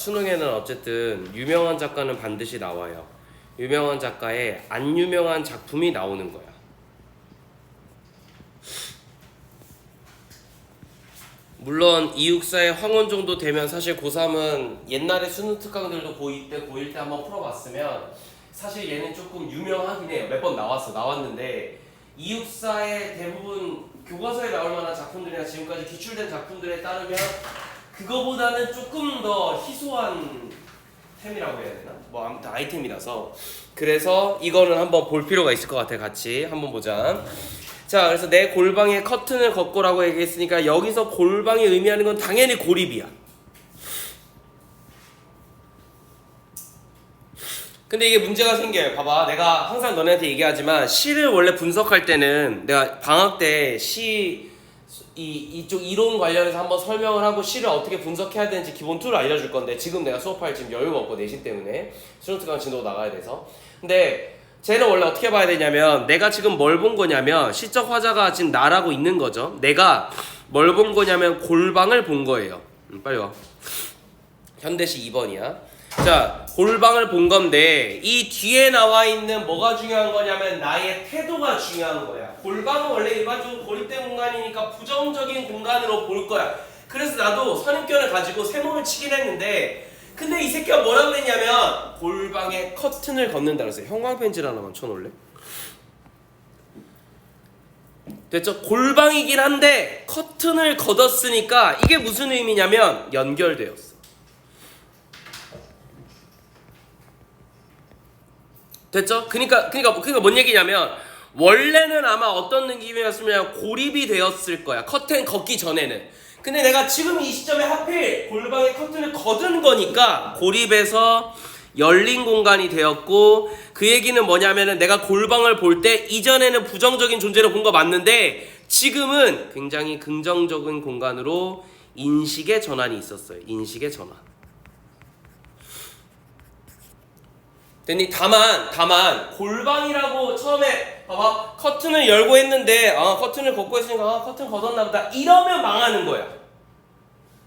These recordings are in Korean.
수능에는 어쨌든 유명한 작가는 반드시 나와요. 유명한 작가의 안 유명한 작품이 나오는 거야. 물론 이육사의 황혼 정도 되면 사실 고3은 옛날에 수능 특강들도 고2 때, 고1 때 한번 풀어봤으면 사실 얘는 조금 유명하긴 해요. 몇 번 나왔는데 이육사의 대부분 교과서에 나올 만한 작품들이나 지금까지 기출된 작품들에 따르면 그거보다는 조금 더 희소한 템이라고 해야 되나? 뭐 아무튼 아이템이라서 그래서 이거는 한번 볼 필요가 있을 것 같아. 같이 한번 보자. 자, 그래서 내 골방에 커튼을 걷고라고 얘기했으니까 여기서 골방이 의미하는 건 당연히 고립이야. 근데 이게 문제가 생겨요. 봐봐, 내가 항상 너네한테 얘기하지만 시를 원래 분석할 때는 내가 방학 때 이쪽 이론 관련해서 한번 설명을 하고 시를 어떻게 분석해야 되는지 기본 툴을 알려줄 건데 지금 내가 수업할 지금 여유가 없고 내신 때문에 수능 특강 진도가 나가야 돼서. 근데 쟤는 원래 어떻게 봐야 되냐면 내가 지금 뭘 본 거냐면 시적 화자가 지금 나라고 있는 거죠. 내가 뭘 본 거냐면 골방을 본 거예요. 빨리 와. 현대시 2번이야. 자, 골방을 본 건데 이 뒤에 나와 있는 뭐가 중요한 거냐면 나의 태도가 중요한 거야. 골방은 원래 일반적으로 고립된 공간이니까 부정적인 공간으로 볼 거야. 그래서 나도 선입견을 가지고 세모를 치긴 했는데 근데 이 새끼가 뭐라고 그랬냐면 골방에 커튼을 걷는다 그랬어요. 형광펜질 하나만 쳐놓을래? 됐죠? 골방이긴 한데 커튼을 걷었으니까 이게 무슨 의미냐면 연결되었어. 됐죠? 그러니까 뭔 얘기냐면 원래는 아마 어떤 느낌이었으면 고립이 되었을 거야. 커튼 걷기 전에는. 근데 내가 지금 이 시점에 하필 골방에 커튼을 걷은 거니까 고립에서 열린 공간이 되었고 그 얘기는 뭐냐면은 내가 골방을 볼 때 이전에는 부정적인 존재로 본 거 맞는데 지금은 굉장히 긍정적인 공간으로 인식의 전환이 있었어요. 인식의 전환. 다만 골방이라고 처음에 봐봐 커튼을 열고 했는데 커튼을 걷고 했으니까 커튼 걷었나 보다 이러면 망하는 거야.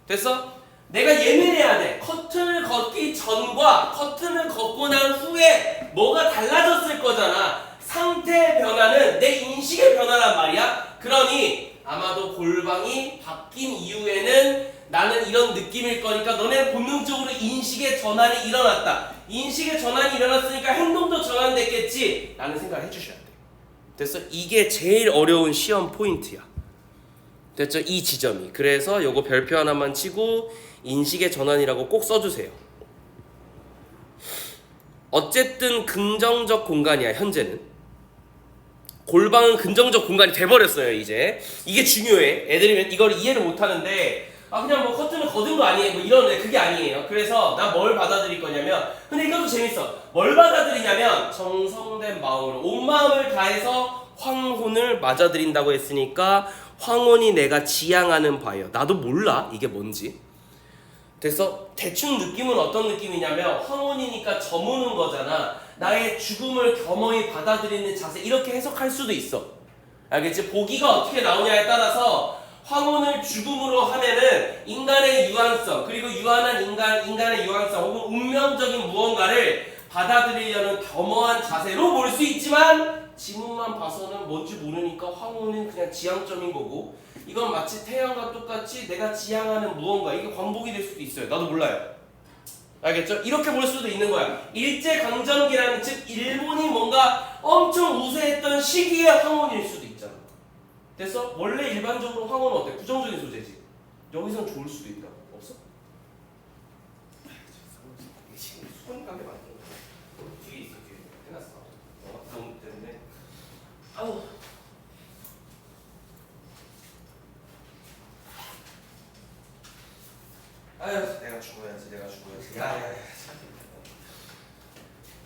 됐어? 내가 예민해야 돼. 커튼을 걷기 전과 커튼을 걷고 난 후에 뭐가 달라졌을 거잖아. 상태의 변화는 내 인식의 변화란 말이야. 그러니 아마도 골방이 바뀐 이후에는 나는 이런 느낌일 거니까 너네 본능적으로 인식의 전환이 일어났다. 인식의 전환이 일어났으니까 행동도 전환됐겠지 라는 생각을 해주셔야 돼. 됐어? 이게 제일 어려운 시험 포인트야. 됐죠? 이 지점이. 그래서 요거 별표 하나만 치고 인식의 전환이라고 꼭 써주세요. 어쨌든 긍정적 공간이야. 현재는 골방은 긍정적 공간이 돼버렸어요. 이제 이게 중요해. 애들이 이걸 이해를 못하는데 그냥 뭐 커튼을 걷은 거 아니에요 뭐 이러는데 그게 아니에요. 그래서 난 뭘 받아들일 거냐면 근데 이것도 재밌어. 뭘 받아들이냐면 정성된 마음으로 온 마음을 다해서 황혼을 맞아들인다고 했으니까 황혼이 내가 지향하는 바예요. 나도 몰라 이게 뭔지. 그래서 대충 느낌은 어떤 느낌이냐면 황혼이니까 저무는 거잖아. 나의 죽음을 겸허히 받아들이는 자세 이렇게 해석할 수도 있어. 알겠지? 보기가 어떻게 나오냐에 따라서 황혼을 죽음으로 하면은 인간의 유한성 그리고 유한한 인간의 유한성 혹은 운명적인 무언가를 받아들이려는 겸허한 자세로 볼 수 있지만 지문만 봐서는 뭔지 모르니까 황혼은 그냥 지향점인 거고 이건 마치 태양과 똑같이 내가 지향하는 무언가 이게 광복이 될 수도 있어요. 나도 몰라요. 알겠죠? 이렇게 볼 수도 있는 거야. 일제강점기라는 즉 일본이 뭔가 엄청 우세했던 시기의 황혼일 수도 있잖아. 됐어? 원래 일반적으로 황혼은 어때? 부정적인 소재지. 여기선 좋을 수도 있다. 없어? 수건 가게 맞는 거. 뒤에 있어. 뒤에 해놨어. 너무 때문에. 아우. 아유, 내가 죽어야지. 야야야.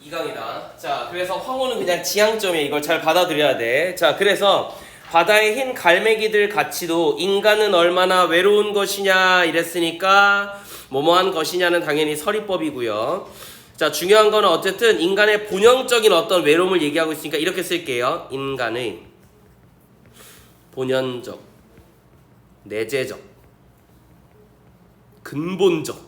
2강이다. 자, 그래서 황혼은 그냥 지향점이야. 이걸 잘 받아들여야 돼. 자, 그래서 바다의 흰 갈매기들 같이도 인간은 얼마나 외로운 것이냐 이랬으니까 뭐뭐한 것이냐는 당연히 서리법이고요. 자, 중요한 거는 어쨌든 인간의 본연적인 어떤 외로움을 얘기하고 있으니까 이렇게 쓸게요. 인간의 본연적, 내재적, 근본적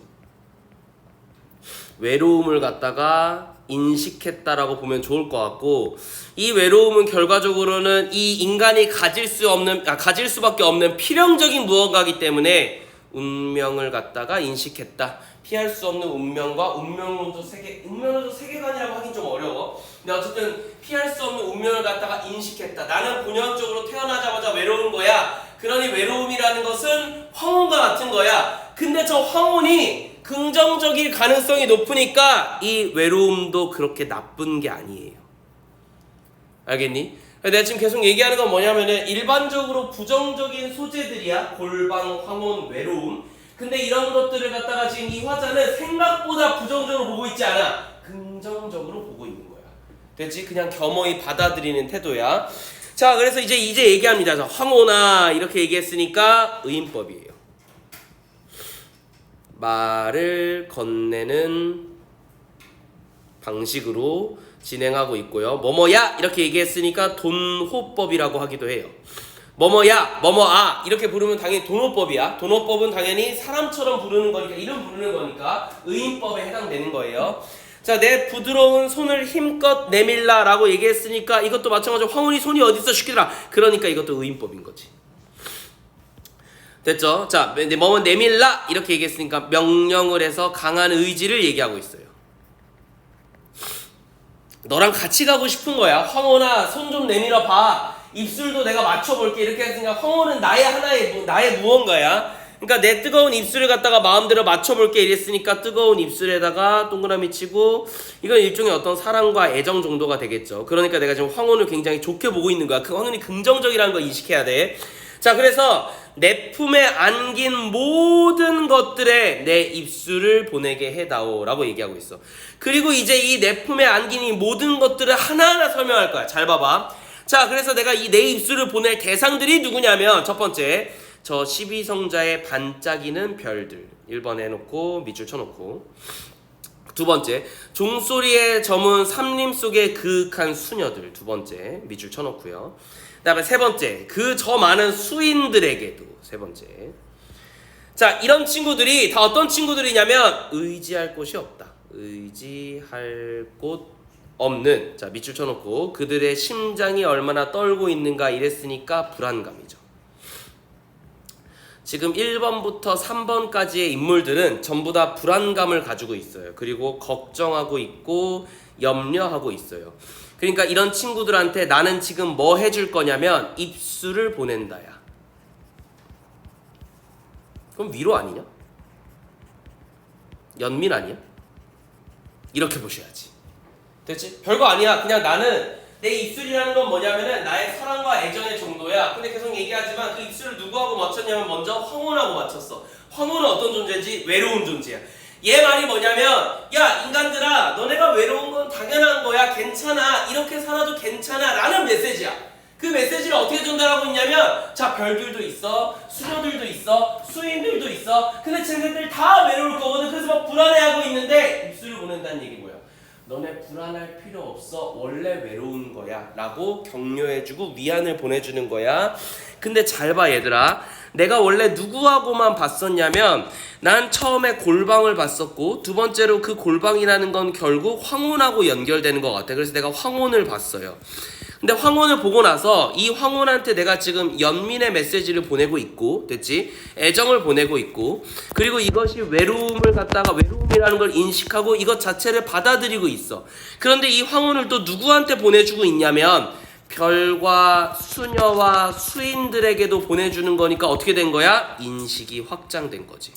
외로움을 갖다가 인식했다라고 보면 좋을 것 같고, 이 외로움은 결과적으로는 이 인간이 가질 수밖에 없는 필연적인 무언가이기 때문에 운명을 갖다가 인식했다. 피할 수 없는 운명과 운명론적 세계관이라고 하긴 좀 어려워. 근데 어쨌든 피할 수 없는 운명을 갖다가 인식했다. 나는 본연적으로 태어나자마자 외로운 거야. 그러니 외로움이라는 것은 황혼과 같은 거야. 근데 저 황혼이 긍정적일 가능성이 높으니까 이 외로움도 그렇게 나쁜 게 아니에요. 알겠니? 내가 지금 계속 얘기하는 건 뭐냐면은 일반적으로 부정적인 소재들이야. 골방, 황혼, 외로움. 근데 이런 것들을 갖다가 지금 이 화자는 생각보다 부정적으로 보고 있지 않아. 긍정적으로 보고 있는 거야. 됐지? 그냥 겸허히 받아들이는 태도야. 자, 그래서 이제 얘기합니다. 자, 황혼아 이렇게 얘기했으니까 의인법이에요. 말을 건네는 방식으로 진행하고 있고요. 뭐뭐야 이렇게 얘기했으니까 돈호법이라고 하기도 해요. 뭐뭐야, 뭐뭐아 이렇게 부르면 당연히 돈호법이야. 돈호법은 당연히 사람처럼 부르는 거니까, 이름 부르는 거니까 의인법에 해당되는 거예요. 자, 내 부드러운 손을 힘껏 내밀라 라고 얘기했으니까 이것도 마찬가지로 황혼이 손이 어딨어 시키더라. 그러니까 이것도 의인법인 거지. 됐죠? 자, 뭐뭐 내밀라 이렇게 얘기했으니까 명령을 해서 강한 의지를 얘기하고 있어요. 너랑 같이 가고 싶은 거야. 황혼아 손 좀 내밀어 봐. 입술도 내가 맞춰볼게. 이렇게 했으니까 황혼은 나의 무언가야. 그러니까 내 뜨거운 입술을 갖다가 마음대로 맞춰볼게 이랬으니까 뜨거운 입술에다가 동그라미 치고, 이건 일종의 어떤 사랑과 애정 정도가 되겠죠. 그러니까 내가 지금 황혼을 굉장히 좋게 보고 있는 거야. 그 황혼이 긍정적이라는 걸 인식해야 돼. 자, 그래서 내 품에 안긴 모든 것들에 내 입술을 보내게 해다오 라고 얘기하고 있어. 그리고 이제 이 내 품에 안긴 이 모든 것들을 하나하나 설명할 거야. 잘 봐봐. 자, 그래서 내가 이 내 입술을 보낼 대상들이 누구냐면, 첫 번째 저 12성자의 반짝이는 별들 1번 해놓고 밑줄 쳐놓고, 두 번째 종소리에 저문 삼림 속의 그윽한 수녀들, 두 번째 밑줄 쳐놓고요. 그 다음에 세 번째 그 저 많은 수인들에게도, 세 번째. 자, 이런 친구들이 다 어떤 친구들이냐면 의지할 곳이 없다. 의지할 곳 없는, 자 밑줄 쳐놓고 그들의 심장이 얼마나 떨고 있는가 이랬으니까 불안감이죠. 지금 1번부터 3번까지의 인물들은 전부 다 불안감을 가지고 있어요. 그리고 걱정하고 있고 염려하고 있어요. 그러니까 이런 친구들한테 나는 지금 뭐 해줄 거냐면 입술을 보낸다야. 그럼 위로 아니냐? 연민 아니야? 이렇게 보셔야지. 됐지? 별거 아니야. 그냥 나는 내 입술이라는 건 뭐냐면은 나의 사랑과 애정의 정도야. 근데 계속 얘기하지만 그 입술을 누구하고 맞췄냐면 먼저 황혼하고 맞췄어. 황혼은 어떤 존재지? 외로운 존재야. 얘 말이 뭐냐면, 야 인간들아, 너네가 외로운 건 당연한 거야. 괜찮아. 이렇게 살아도 괜찮아 라는 메시지야. 그 메시지를 어떻게 전달하고 있냐면, 자 별들도 있어, 수녀들도 있어, 수인들도 있어. 근데 쟤네들 다 외로울 거거든. 그래서 막 불안해하고 있는데 입술을 보낸다는 얘기 뭐야? 너네 불안할 필요 없어. 원래 외로운 거야 라고 격려해주고 위안을 보내주는 거야. 근데 잘 봐 얘들아, 내가 원래 누구하고만 봤었냐면, 난 처음에 골방을 봤었고, 두 번째로 그 골방이라는 건 결국 황혼하고 연결되는 것 같아. 그래서 내가 황혼을 봤어요. 근데 황혼을 보고 나서 이 황혼한테 내가 지금 연민의 메시지를 보내고 있고, 됐지? 애정을 보내고 있고, 그리고 이것이 외로움을 갖다가 외로움이라는 걸 인식하고 이것 자체를 받아들이고 있어. 그런데 이 황혼을 또 누구한테 보내주고 있냐면 별과 수녀와 수인들에게도 보내주는 거니까 어떻게 된 거야? 인식이 확장된 거지.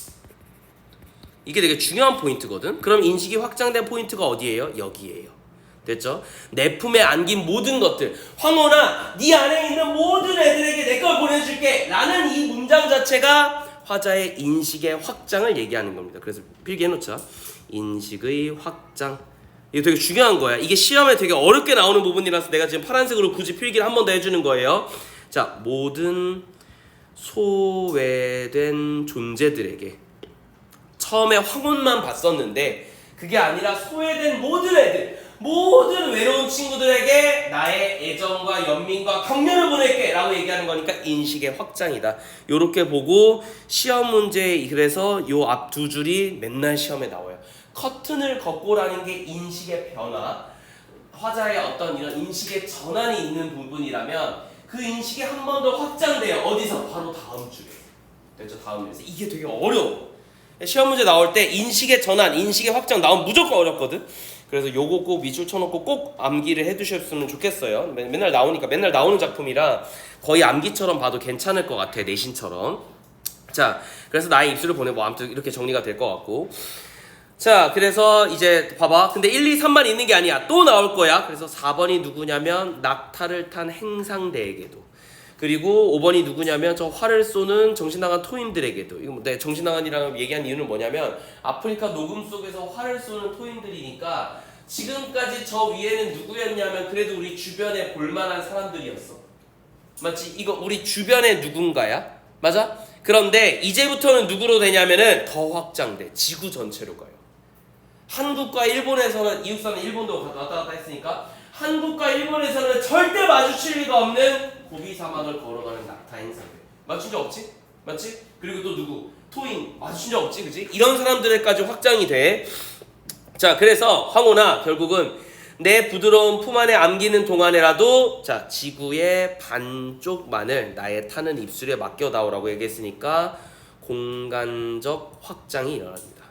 이게 되게 중요한 포인트거든. 그럼 인식이 확장된 포인트가 어디예요? 여기예요. 됐죠? 내 품에 안긴 모든 것들, 황혼아 네 안에 있는 모든 애들에게 내 걸 보내줄게 라는 이 문장 자체가 화자의 인식의 확장을 얘기하는 겁니다. 그래서 필기해놓자. 인식의 확장. 이거 되게 중요한 거야. 이게 시험에 되게 어렵게 나오는 부분이라서 내가 지금 파란색으로 굳이 필기를 한 번 더 해주는 거예요. 자, 모든 소외된 존재들에게, 처음에 황혼만 봤었는데 그게 아니라 소외된 모든 애들, 모든 외로운 친구들에게 나의 애정과 연민과 격려를 보낼게 라고 얘기하는 거니까 인식의 확장이다. 요렇게 보고 시험 문제, 그래서 요 앞 두 줄이 맨날 시험에 나와요. 커튼을 걷고라는 게 인식의 변화, 화자의 어떤 이런 인식의 전환이 있는 부분이라면 그 인식이 한 번 더 확장돼요. 어디서? 바로 다음 주에. 됐죠? 다음 주에. 이게 되게 어려워. 시험 문제 나올 때 인식의 전환, 인식의 확장 나오면 무조건 어렵거든. 그래서 요거 꼭 밑줄 쳐놓고 꼭 암기를 해두셨으면 좋겠어요. 맨날 나오니까 맨날 나오는 작품이라 거의 암기처럼 봐도 괜찮을 것 같아. 내신처럼. 자, 그래서 나의 입술을 보내 뭐 아무튼 이렇게 정리가 될 것 같고. 자, 그래서 이제 봐봐. 근데 1, 2, 3만 있는 게 아니야. 또 나올 거야. 그래서 4번이 누구냐면 낙타를 탄 행상대에게도. 그리고 5번이 누구냐면 저 활을 쏘는 정신나간 토인들에게도. 이거 뭐 내 정신나간이라고 얘기한 이유는 뭐냐면 아프리카 녹음 속에서 활을 쏘는 토인들이니까 지금까지 저 위에는 누구였냐면 그래도 우리 주변에 볼만한 사람들이었어. 맞지? 이거 우리 주변에 누군가야? 맞아? 그런데 이제부터는 누구로 되냐면은 더 확장돼. 지구 전체로 가요. 한국과 일본에서는 이웃사는 일본도 왔다 갔다 했으니까 한국과 일본에서는 절대 마주칠 리가 없는 고비 사막을 걸어가는 낙타 행상대. 마주친 적 없지? 맞지? 그리고 또 누구? 토인 마주친 적 없지? 그지? 이런 사람들까지 확장이 돼. 자, 그래서 황혼아 결국은 내 부드러운 품 안에 안기는 동안에라도 자 지구의 반쪽만을 나의 타는 입술에 맡겨다오라고 얘기했으니까 공간적 확장이 일어납니다.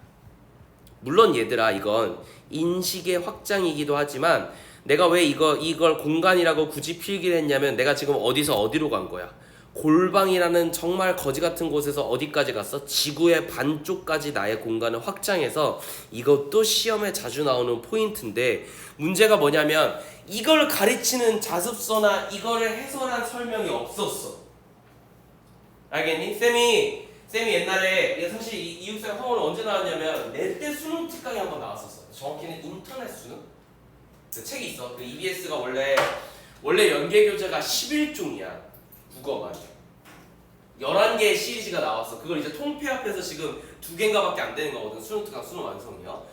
물론 얘들아 이건 인식의 확장이기도 하지만 내가 왜 이걸 공간이라고 굳이 필기를 했냐면 내가 지금 어디서 어디로 간 거야. 골방이라는 정말 거지 같은 곳에서 어디까지 갔어? 지구의 반쪽까지 나의 공간을 확장해서 이것도 시험에 자주 나오는 포인트인데 문제가 뭐냐면 이걸 가르치는 자습서나 이거를 해설한 설명이 없었어. 알겠니? 쌤이 옛날에 사실 이육생 황혼은 언제 나왔냐면 내 때 수능 특강이 한번 나왔었어. 정확히는 인터넷 수능? 그 책이 있어. 그 EBS가 원래 연계 교재가 11종이야. 국어만 11개의 시리즈가 나왔어. 그걸 이제 통폐합해서 지금 2개인가밖에 안 되는 거거든. 수능 특강 수능 완성이요.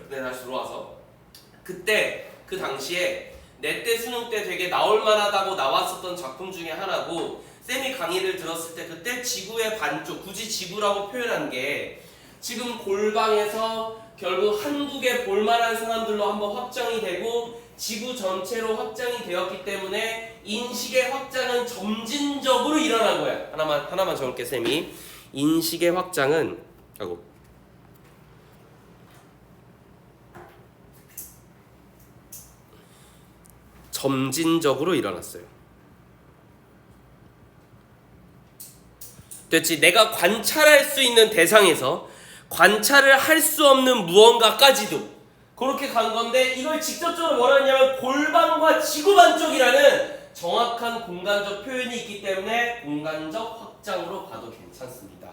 네, 다시 들어와서 그때 그 당시에 내 때 수능 때 되게 나올 만하다고 나왔었던 작품 중에 하나고 쌤이 강의를 들었을 때 그때 지구의 반쪽, 굳이 지구라고 표현한 게 지금 골방에서 결국 한국에 볼만한 사람들로 한번 확장이 되고 지구 전체로 확장이 되었기 때문에 인식의 확장은 점진적으로 일어난 거야. 하나만 적을게 쌤이. 인식의 확장은 점진적으로 일어났어요. 됐지? 내가 관찰할 수 있는 대상에서 관찰을 할 수 없는 무언가까지도 그렇게 간 건데 이걸 직접적으로 뭐라 했냐면 골반과 지구 반쪽이라는 정확한 공간적 표현이 있기 때문에 공간적 확장으로 봐도 괜찮습니다.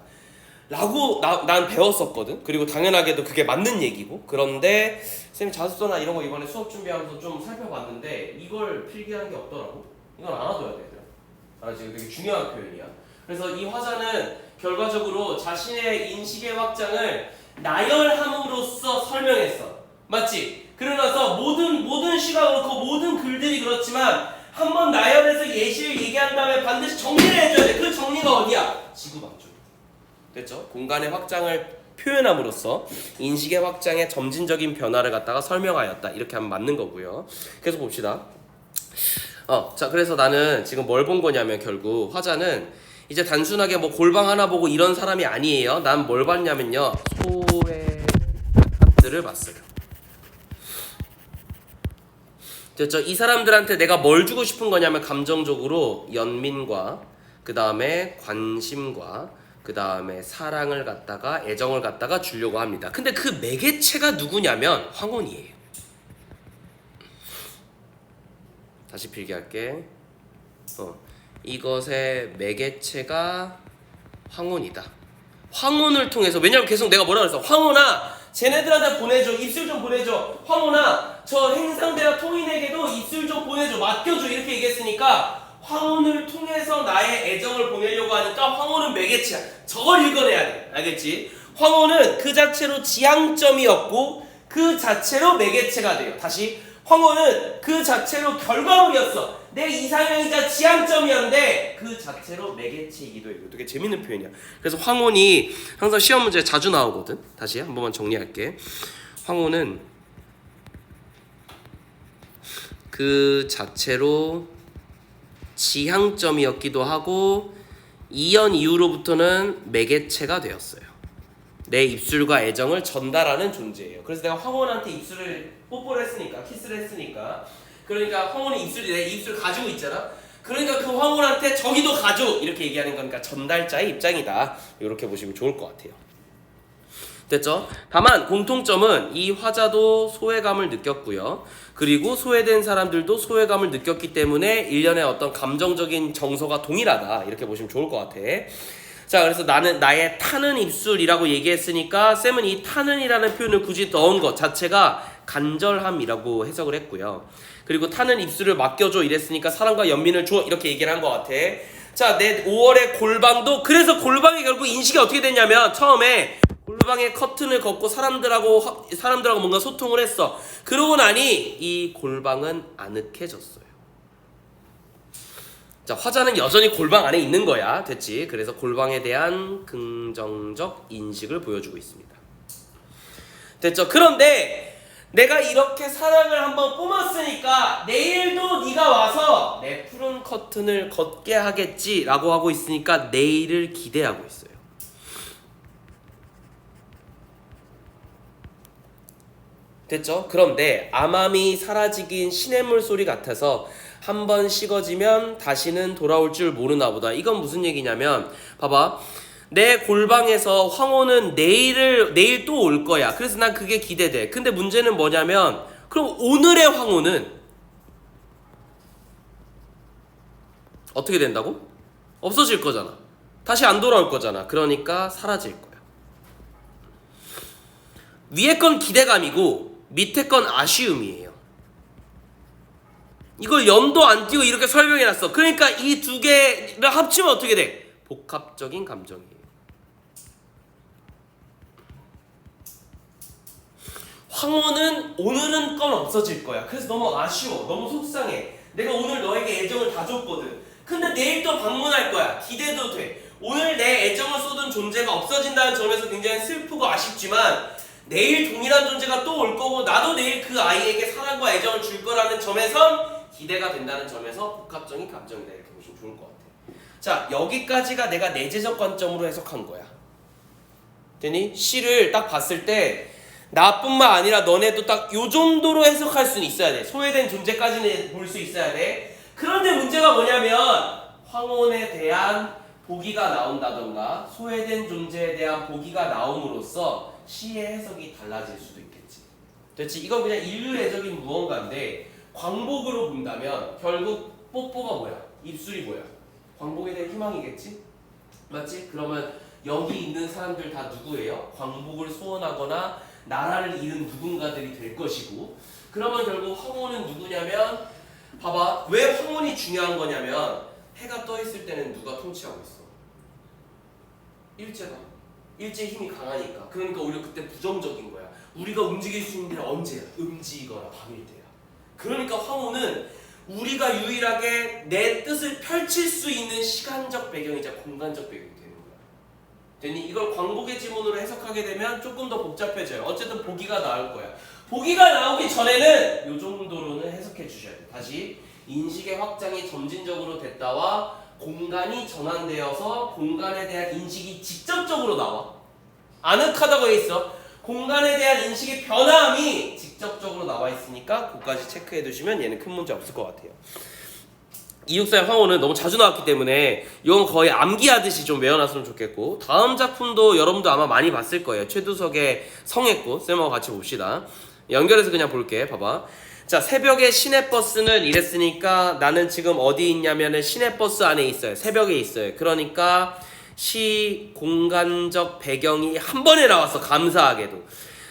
라고 난 배웠었거든. 그리고 당연하게도 그게 맞는 얘기고. 그런데 쌤이 자습서나 이런 거 이번에 수업 준비하면서 좀 살펴봤는데 이걸 필기하는 게 없더라고. 이건 알아둬야 돼. 알았지? 이거 되게 중요한 표현이야. 그래서 이 화자는 결과적으로 자신의 인식의 확장을 나열함으로써 설명했어. 맞지? 그러면서 모든 시각으로 그 모든 글들이 그렇지만 한번 나열해서 예시를 얘기한 다음에 반드시 정리를 해줘야 돼. 그 정리가 어디야? 지구 반쪽. 됐죠? 공간의 확장을 표현함으로써 인식의 확장의 점진적인 변화를 갖다가 설명하였다. 이렇게 하면 맞는 거고요. 계속 봅시다. 자, 그래서 나는 지금 뭘 본 거냐면 결국 화자는 이제 단순하게 뭐 골방 하나 보고 이런 사람이 아니에요. 난 뭘 봤냐면요. 소외 파트를 봤어요. 됐죠? 이 사람들한테 내가 뭘 주고 싶은 거냐면 감정적으로 연민과 그 다음에 관심과 그 다음에 사랑을 갖다가 애정을 갖다가 주려고 합니다. 근데 그 매개체가 누구냐면 황혼이에요. 다시 필기할게. 이것의 매개체가 황혼이다. 황혼을 통해서, 왜냐면 계속 내가 뭐라 그랬어? 황혼아, 쟤네들한테 보내줘. 입술 좀 보내줘. 황혼아, 저 행상대와 토인에게도 입술 좀 보내줘. 맡겨줘. 이렇게 얘기했으니까 황혼을 통해서 나의 애정을 보내려고 하니까 황혼은 매개체야. 저걸 읽어내야 돼. 알겠지? 황혼은 그 자체로 지향점이었고 그 자체로 매개체가 돼요. 다시, 황혼은 그 자체로 결과물이었어. 내 이상형이자 지향점이었는데 그 자체로 매개체이기도 해요. 되게 재밌는 표현이야. 그래서 황혼이 항상 시험 문제에 자주 나오거든. 다시 한 번만 정리할게. 황혼은 그 자체로 지향점이었기도 하고 이연 이후로부터는 매개체가 되었어요. 내 입술과 애정을 전달하는 존재예요. 그래서 내가 황혼한테 입술을 뽀뽀를 했으니까, 키스를 했으니까, 그러니까 황혼이 입술이 내 입술 가지고 있잖아. 그러니까 그 황혼한테 저기도 가져 이렇게 얘기하는 거니까 전달자의 입장이다. 이렇게 보시면 좋을 것 같아요. 됐죠? 다만 공통점은 이 화자도 소외감을 느꼈고요. 그리고 소외된 사람들도 소외감을 느꼈기 때문에 일련의 어떤 감정적인 정서가 동일하다. 이렇게 보시면 좋을 것 같아. 자, 그래서 나는 나의 타는 입술이라고 얘기했으니까 쌤은 이 타는이라는 표현을 굳이 넣은 것 자체가 간절함이라고 해석을 했고요. 그리고 타는 입술을 맡겨줘 이랬으니까 사랑과 연민을 줘 이렇게 얘기를 한 것 같아. 자, 내 5월의 골방도 그래서 골방이 결국 인식이 어떻게 됐냐면 처음에 골방에 커튼을 걷고 사람들하고 뭔가 소통을 했어. 그러고 나니 이 골방은 아늑해졌어요. 자, 화자는 여전히 골방 안에 있는 거야. 됐지? 그래서 골방에 대한 긍정적 인식을 보여주고 있습니다. 됐죠? 그런데 내가 이렇게 사랑을 한번 뿜었으니까 내일도 네가 와서 내 푸른 커튼을 걷게 하겠지 라고 하고 있으니까 내일을 기대하고 있어요. 됐죠? 그런데 암암이 사라지긴 시냇물 소리 같아서 한번 식어지면 다시는 돌아올 줄 모르나 보다. 이건 무슨 얘기냐면 봐봐. 내 골방에서 황혼은 내일 또 올 거야. 그래서 난 그게 기대돼. 근데 문제는 뭐냐면 그럼 오늘의 황혼은 어떻게 된다고? 없어질 거잖아. 다시 안 돌아올 거잖아. 그러니까 사라질 거야. 위에 건 기대감이고 밑에 건 아쉬움이에요. 이걸 연도 안 띄고 이렇게 설명해놨어. 그러니까 이 두 개를 합치면 어떻게 돼? 복합적인 감정이에요. 황혼은 오늘은 건 없어질 거야. 그래서 너무 아쉬워. 너무 속상해. 내가 오늘 너에게 애정을 다 줬거든. 근데 내일 또 방문할 거야. 기대도 돼. 오늘 내 애정을 쏟은 존재가 없어진다는 점에서 굉장히 슬프고 아쉽지만 내일 동일한 존재가 또 올 거고 나도 내일 그 아이에게 사랑과 애정을 줄 거라는 점에선 기대가 된다는 점에서 복합적인 감정이다. 이렇게 보시면 좋을 것 같아요. 자, 여기까지가 내가 내재적 관점으로 해석한 거야. 되니? 시를 딱 봤을 때 나뿐만 아니라 너네도 딱 요 정도로 해석할 수는 있어야 돼. 소외된 존재까지는 볼 수 있어야 돼. 그런데 문제가 뭐냐면 황혼에 대한 보기가 나온다던가 소외된 존재에 대한 보기가 나옴으로써 시의 해석이 달라질 수도 있겠지. 됐지? 이건 그냥 인류애적인 무언가인데 광복으로 본다면 결국 뽀뽀가 뭐야? 입술이 뭐야? 광복에 대한 희망이겠지? 맞지? 그러면 여기 있는 사람들 다 누구예요? 광복을 소원하거나 나라를 잃은 누군가들이 될 것이고 그러면 결국 황혼은 누구냐면 봐봐. 왜 황혼이 중요한 거냐면 해가 떠 있을 때는 누가 통치하고 있어? 일제가. 일제의 힘이 강하니까. 그러니까 오히려 그때 부정적인 거야. 우리가 움직일 수 있는 데는 언제야? 음지거나 밤일 때야. 그러니까 황혼은 우리가 유일하게 내 뜻을 펼칠 수 있는 시간적 배경이자 공간적 배경이 되는 거야. 됐니? 이걸 광복의 지문으로 해석하게 되면 조금 더 복잡해져요. 어쨌든 보기가 나올 거야. 보기가 나오기 전에는 이 정도로는 해석해 주셔야 돼. 다시 인식의 확장이 점진적으로 됐다와 공간이 전환되어서 공간에 대한 인식이 직접적으로 나와. 아늑하다고 해 있어. 공간에 대한 인식의 변함이 직접적으로 나와 있으니까 그것까지 체크해 두시면 얘는 큰 문제 없을 것 같아요. 이육사의 황혼은 너무 자주 나왔기 때문에 이건 거의 암기하듯이 좀 외워놨으면 좋겠고 다음 작품도 여러분도 아마 많이 봤을 거예요. 최두석의 성했고 쌤하고 같이 봅시다. 연결해서 그냥 볼게. 봐봐. 자, 새벽에 시내버스는 이랬으니까 나는 지금 어디 있냐면은 시내버스 안에 있어요. 새벽에 있어요. 그러니까 시 공간적 배경이 한 번에 나왔어. 감사하게도.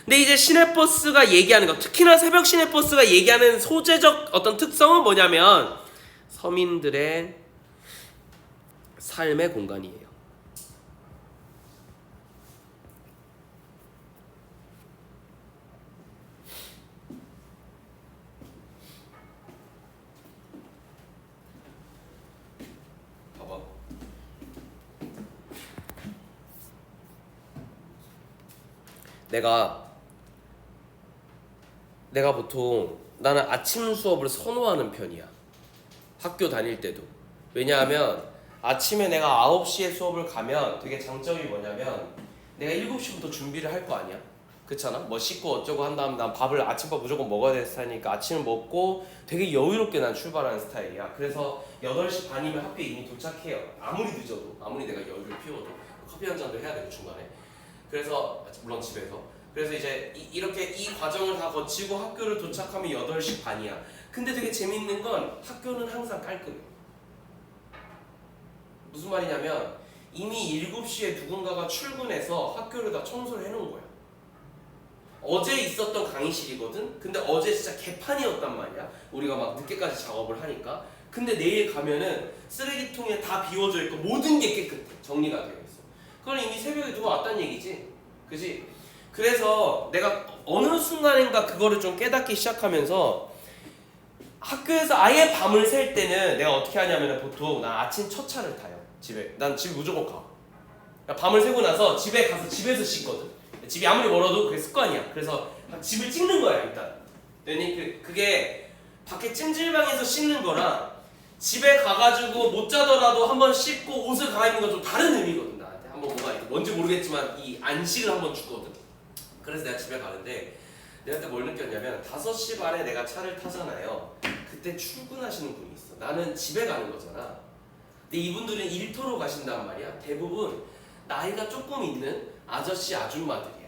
근데 이제 시내버스가 얘기하는 거, 특히나 새벽 시내버스가 얘기하는 소재적 어떤 특성은 뭐냐면 서민들의 삶의 공간이에요. 내가 보통 나는 아침 수업을 선호하는 편이야. 학교 다닐 때도. 왜냐하면 아침에 내가 9시에 수업을 가면 되게 장점이 뭐냐면 내가 7시부터 준비를 할 거 아니야. 그렇잖아? 뭐 씻고 어쩌고 한 다음에 난 밥을 아침밥 무조건 먹어야 되는 스타일이니까 아침을 먹고 되게 여유롭게 난 출발하는 스타일이야. 그래서 8시 반이면 학교에 이미 도착해요. 아무리 늦어도, 아무리 내가 열을 피워도 커피 한 잔도 해야 되고 중간에. 그래서 물론 집에서. 그래서 이제 이렇게 이 과정을 다 거치고 학교를 도착하면 8시 반이야. 근데 되게 재밌는 건 학교는 항상 깔끔해. 무슨 말이냐면 이미 7시에 누군가가 출근해서 학교를 다 청소를 해놓은 거야. 어제 있었던 강의실이거든? 근데 어제 진짜 개판이었단 말이야. 우리가 막 늦게까지 작업을 하니까. 근데 내일 가면은 쓰레기통에 다 비워져 있고 모든 게 깨끗해. 정리가 되어 있어. 그건 이미 새벽에 누가 왔다는 얘기지. 그지? 그래서 내가 어느 순간인가 그거를 좀 깨닫기 시작하면서 학교에서 아예 밤을 샐 때는 내가 어떻게 하냐면 보통 난 아침 첫 차를 타요. 집에. 난 집 무조건 가. 그러니까 밤을 새고 나서 집에 가서 집에서 씻거든. 집이 아무리 멀어도 그게 습관이야. 그래서 집을 찍는 거야 일단. 그게 밖에 찜질방에서 씻는 거랑 집에 가가지고 못 자더라도 한번 씻고 옷을 갈아입는 건 좀 다른 의미거든 나한테. 한번 뭔가 뭔지 모르겠지만 이 안식을 한번 주거든. 그래서 내가 집에 가는데 내가 그때 뭘 느꼈냐면 5시 반에 내가 차를 타잖아요. 그때 출근하시는 분이 있어. 나는 집에 가는 거잖아. 근데 이분들은 일터로 가신단 말이야. 대부분 나이가 조금 있는 아저씨 아줌마들이야.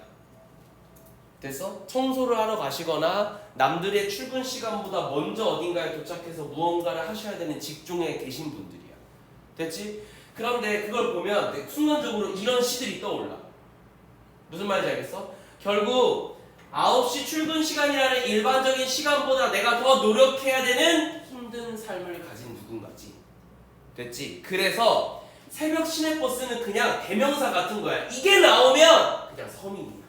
됐어? 청소를 하러 가시거나 남들의 출근 시간보다 먼저 어딘가에 도착해서 무언가를 하셔야 되는 직종에 계신 분들이야. 됐지? 그런데 그걸 보면 순간적으로 이런 시들이 떠올라. 무슨 말인지 알겠어? 결국 9시 출근 시간이라는 일반적인 시간보다 내가 더 노력해야 되는 힘든 삶을 가진 누군가지. 됐지? 그래서 새벽 시내버스는 그냥 대명사 같은 거야. 이게 나오면 그냥 서민이야.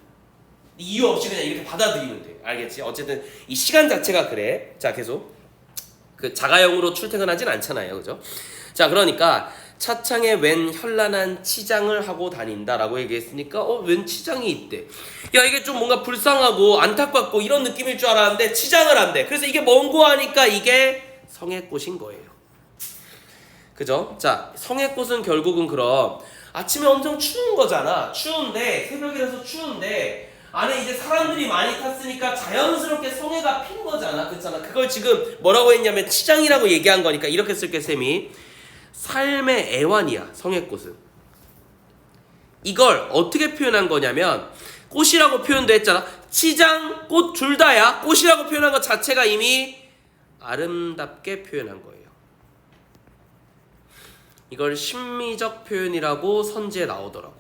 이유 없이 그냥 이렇게 받아들이면 돼. 알겠지? 어쨌든 이 시간 자체가 그래. 자, 계속 그 자가용으로 출퇴근하진 않잖아요. 그죠? 자, 그러니까 차창에 웬 현란한 치장을 하고 다닌다라고 얘기했으니까 웬 치장이 있대. 야, 이게 좀 뭔가 불쌍하고 안타깝고 이런 느낌일 줄 알았는데 치장을 한대. 그래서 이게 뭔고 하니까 이게 성의꽃인 거예요. 그죠? 자, 성의꽃은 결국은 그럼 아침에 엄청 추운 거잖아. 추운데 새벽이라서 추운데 안에 이제 사람들이 많이 탔으니까 자연스럽게 성애가 핀 거잖아. 그렇잖아. 그걸 지금 뭐라고 했냐면 치장이라고 얘기한 거니까 이렇게 쓸게 쌤이. 삶의 애환이야. 성애꽃은. 이걸 어떻게 표현한 거냐면 꽃이라고 표현도 했잖아. 치장, 꽃 둘 다야. 꽃이라고 표현한 것 자체가 이미 아름답게 표현한 거예요. 이걸 심미적 표현이라고 선지에 나오더라고.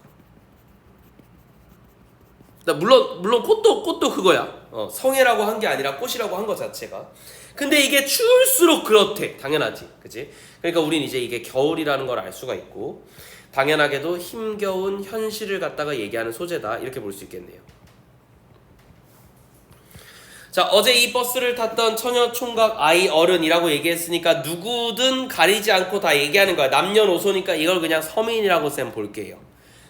물론 꽃도 그거야. 성애라고 한 게 아니라 꽃이라고 한 것 자체가. 근데 이게 추울수록 그렇대. 당연하지. 그치? 그러니까 우린 이제 이게 겨울이라는 걸 알 수가 있고 당연하게도 힘겨운 현실을 갖다가 얘기하는 소재다. 이렇게 볼 수 있겠네요. 자, 어제 이 버스를 탔던 처녀 총각 아이 어른이라고 얘기했으니까 누구든 가리지 않고 다 얘기하는 거야. 남녀노소니까 이걸 그냥 서민이라고 쌤 볼게요.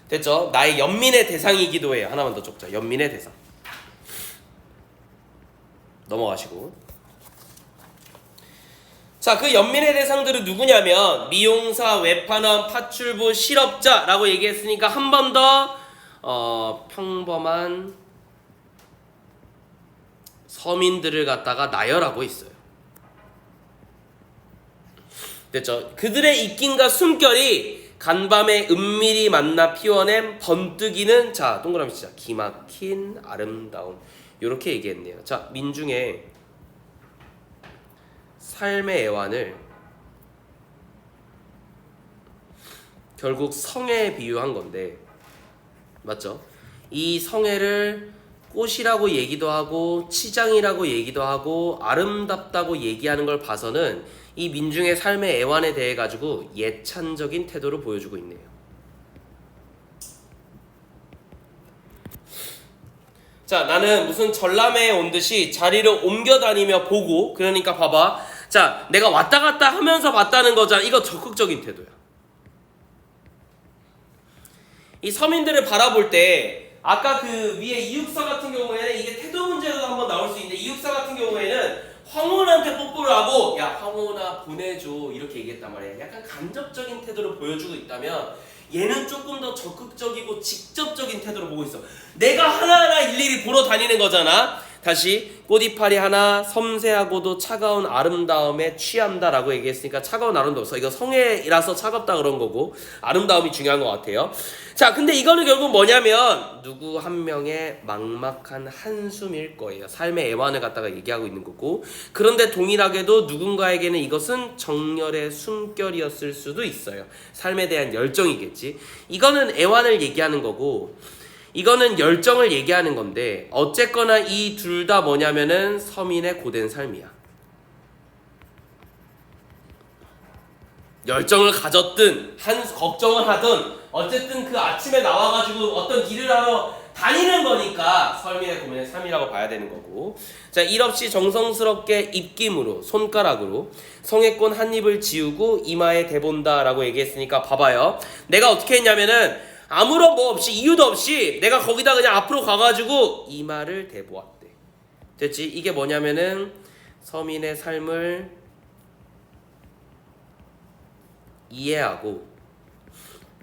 됐죠? 나의 연민의 대상이기도 해요. 하나만 더 적자. 연민의 대상. 넘어가시고. 자, 그 연민의 대상들은 누구냐면 미용사, 외판원, 파출부, 실업자라고 얘기했으니까 한 번 더 평범한 서민들을 갖다가 나열하고 있어요. 됐죠? 그들의 입김과 숨결이 간밤에 은밀히 만나 피워낸 번뜩이는 자 동그라미 치자 기막힌 아름다움 이렇게 얘기했네요. 자, 민중의 삶의 애환을 결국 성애에 비유한 건데 맞죠? 이 성애를 꽃이라고 얘기도 하고 치장이라고 얘기도 하고 아름답다고 얘기하는 걸 봐서는 이 민중의 삶의 애환에 대해 가지고 예찬적인 태도를 보여주고 있네요. 자, 나는 무슨 전람회에 온 듯이 자리를 옮겨 다니며 보고 그러니까 봐봐. 자, 내가 왔다 갔다 하면서 봤다는 거잖아. 이거 적극적인 태도야. 이 서민들을 바라볼 때 아까 그 위에 이육사 같은 경우에는 이게 태도 문제도 한번 나올 수 있는데 이육사 같은 경우에는 황혼한테 뽀뽀를 하고 야 황혼아 보내줘 이렇게 얘기했단 말이야. 약간 간접적인 태도를 보여주고 있다면 얘는 조금 더 적극적이고 직접적인 태도를 보고 있어. 내가 하나하나 일일이 보러 다니는 거잖아. 다시 꽃이파리 하나 섬세하고도 차가운 아름다움에 취한다 라고 얘기했으니까 차가운 아름다움 없어. 이거 성애라서 차갑다 그런 거고 아름다움이 중요한 것 같아요. 자 근데 이거는 결국 뭐냐면 누구 한 명의 막막한 한숨일 거예요. 삶의 애환을 갖다가 얘기하고 있는 거고 그런데 동일하게도 누군가에게는 이것은 정열의 숨결이었을 수도 있어요. 삶에 대한 열정이겠지. 이거는 애환을 얘기하는 거고 이거는 열정을 얘기하는 건데 어쨌거나 이 둘 다 뭐냐면은 서민의 고된 삶이야. 열정을 가졌든 걱정을 하든 어쨌든 그 아침에 나와가지고 어떤 일을 하러 다니는 거니까 서민의 고된 삶이라고 봐야 되는 거고 자 일 없이 정성스럽게 입김으로 손가락으로 성애꽃 한 입을 지우고 이마에 대본다 라고 얘기했으니까 봐봐요. 내가 어떻게 했냐면은 아무런 뭐 없이 이유도 없이 내가 거기다 그냥 앞으로 가가지고 이마를 대보았대. 됐지? 이게 뭐냐면은 서민의 삶을 이해하고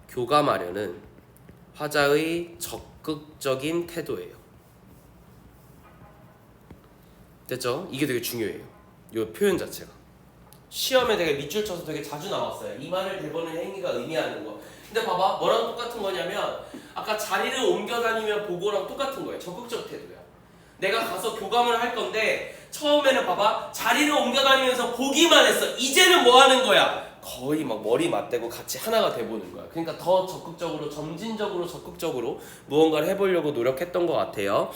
교감하려는 화자의 적극적인 태도예요. 됐죠? 이게 되게 중요해요. 이 표현 자체가 시험에 되게 밑줄 쳐서 되게 자주 나왔어요. 이마를 대보는 행위가 의미하는 거. 근데 봐봐 뭐랑 똑같은 거냐면 아까 자리를 옮겨 다니면 보고랑 똑같은 거예요. 적극적 태도야. 내가 가서 교감을 할 건데 처음에는 봐봐 자리를 옮겨 다니면서 보기만 했어. 이제는 뭐 하는 거야? 거의 막 머리 맞대고 같이 하나가 돼보는 거야. 그러니까 더 적극적으로 점진적으로 적극적으로 무언가를 해보려고 노력했던 것 같아요.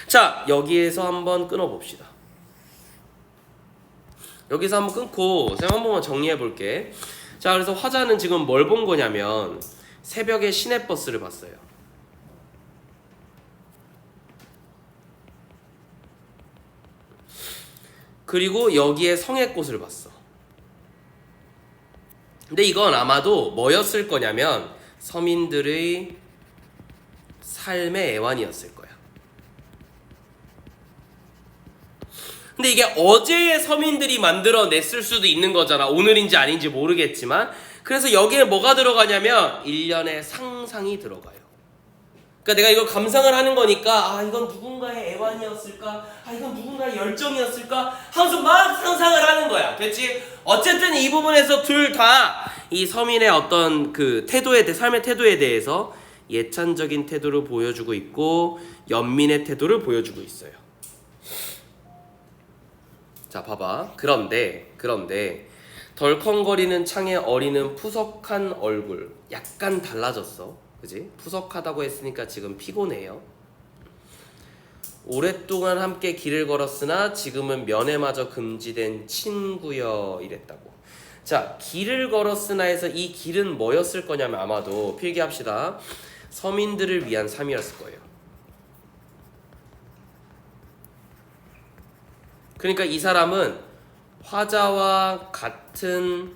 자 여기에서 한번 끊어봅시다. 여기서 한번 끊고 쌤 한 번만 정리해 볼게. 자 그래서 화자는 지금 뭘 본 거냐면 새벽에 시내버스를 봤어요. 그리고 여기에 성애꽃을 봤어. 근데 이건 아마도 뭐였을 거냐면 서민들의 삶의 애환이었을 거야. 근데 이게 어제의 서민들이 만들어냈을 수도 있는 거잖아. 오늘인지 아닌지 모르겠지만 그래서 여기에 뭐가 들어가냐면 일련의 상상이 들어가요. 그러니까 내가 이걸 감상을 하는 거니까 아 이건 누군가의 애환이었을까? 아 이건 누군가의 열정이었을까? 하면서 막 상상을 하는 거야. 됐지? 어쨌든 이 부분에서 둘 다 이 서민의 어떤 그 태도에 삶의 태도에 대해서 예찬적인 태도를 보여주고 있고 연민의 태도를 보여주고 있어요. 자 봐봐. 그런데 덜컹거리는 창에 어리는 푸석한 얼굴 약간 달라졌어. 그지? 푸석하다고 했으니까 지금 피곤해요. 오랫동안 함께 길을 걸었으나 지금은 면회마저 금지된 친구여 이랬다고. 자 길을 걸었으나 해서 이 길은 뭐였을 거냐면 아마도 필기합시다. 서민들을 위한 삶이었을 거예요. 그러니까 이 사람은 화자와 같은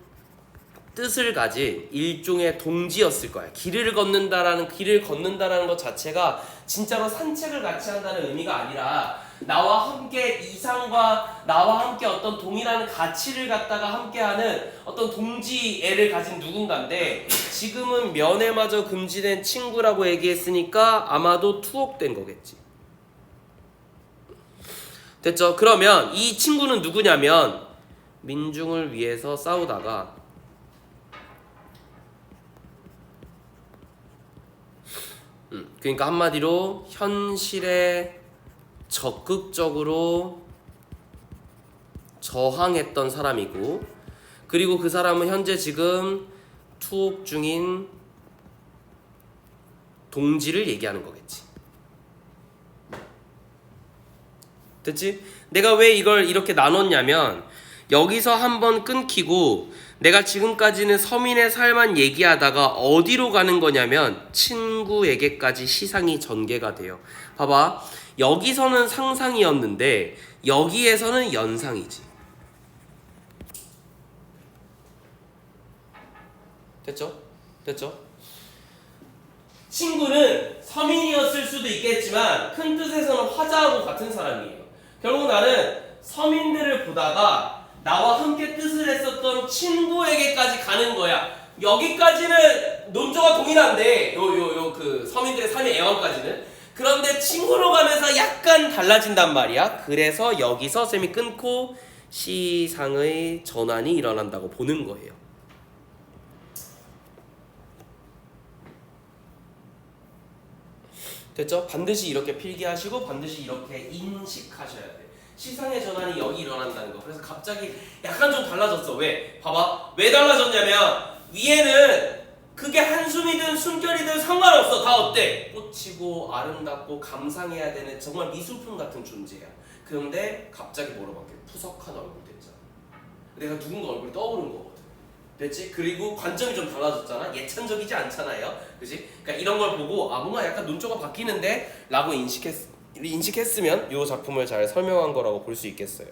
뜻을 가진 일종의 동지였을 거야. 길을 걷는다라는 것 자체가 진짜로 산책을 같이 한다는 의미가 아니라 나와 함께 이상과 나와 함께 어떤 동일한 가치를 갖다가 함께하는 어떤 동지애를 가진 누군가인데 지금은 면회마저 금지된 친구라고 얘기했으니까 아마도 투옥된 거겠지. 됐죠? 그러면 이 친구는 누구냐면 민중을 위해서 싸우다가 그러니까 한마디로 현실에 적극적으로 저항했던 사람이고 그리고 그 사람은 현재 지금 투옥 중인 동지를 얘기하는 거겠지. 됐지? 내가 왜 이걸 이렇게 나눴냐면 여기서 한번 끊기고 내가 지금까지는 서민의 삶만 얘기하다가 어디로 가는 거냐면 친구에게까지 시상이 전개가 돼요. 봐봐. 여기서는 상상이었는데 여기에서는 연상이지. 됐죠? 친구는 서민이었을 수도 있겠지만 큰 뜻에서는 화자하고 같은 사람이에요. 결국 나는 서민들을 보다가 나와 함께 뜻을 했었던 친구에게까지 가는 거야. 여기까지는 논조가 동일한데 그 서민들의 삶의 애환까지는. 그런데 친구로 가면서 약간 달라진단 말이야. 그래서 여기서 쌤이 끊고 시상의 전환이 일어난다고 보는 거예요. 됐죠? 반드시 이렇게 필기하시고 반드시 이렇게 인식하셔야 돼. 시상의 전환이 여기 일어난다는 거. 그래서 갑자기 약간 좀 달라졌어. 왜? 봐봐. 왜 달라졌냐면 위에는 그게 한숨이든 숨결이든 상관없어. 다 어때? 꽃이고 아름답고 감상해야 되는 정말 미술품 같은 존재야. 그런데 갑자기 뭐로 바뀌어? 푸석한 얼굴 됐잖아. 내가 누군가 얼굴이 떠오른 거거든. 됐지? 그리고 관점이 좀 달라졌잖아. 예찬적이지 않잖아요. 그지? 그러니까 이런 걸 보고 아 뭔가 약간 논조가 바뀌는데 라고 인식했으면 이 작품을 잘 설명한 거라고 볼 수 있겠어요.